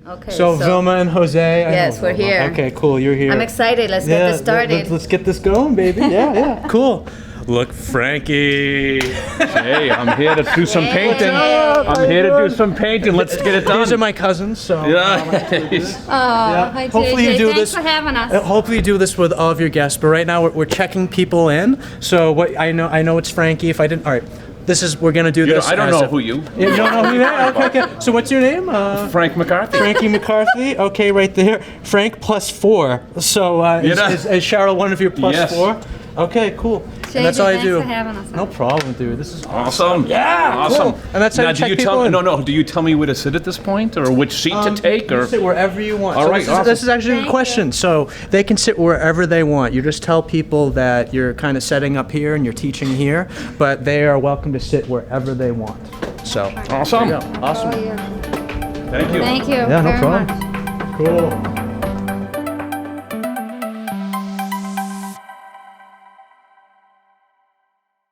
Okay. So Vilma and Jose. Yes, we're here. Okay, cool. You're here. I'm excited. Let's get this started. Let's get this going, baby. Yeah. Cool. Look, Frankie. Hey, I'm here to do some painting. up? I'm here to do some painting. Let's get it done. These are my cousins. So. Yeah. Hi, Hopefully JJ. you do Thanks this. for having us. Hopefully you do this with all of your guests. But right now we're checking people in. So what I know it's Frankie. If I didn't, all right. We're gonna do this. I don't know who you. You don't know who that? Okay. So what's your name? Frank McCarthy. Frankie McCarthy. Okay, right there. Frank +4. So is Cheryl one of your +4? Okay, cool. JJ, And that's all I do. thanks for having us. No problem, dude. This is Awesome. Yeah, Awesome. cool. And that's how now, you do check you people tell in. No. Do you tell me where to sit at this point, or which seat to take, You or? can sit wherever you want. All So right, this, awesome. this is actually a Thank good question. So they can sit wherever they want. You just tell people that you're kind of setting up here and you're teaching here, but they are welcome to sit wherever they want. So Awesome. there you go. Awesome. Thank you. Thank you Yeah, no very problem. much. Cool.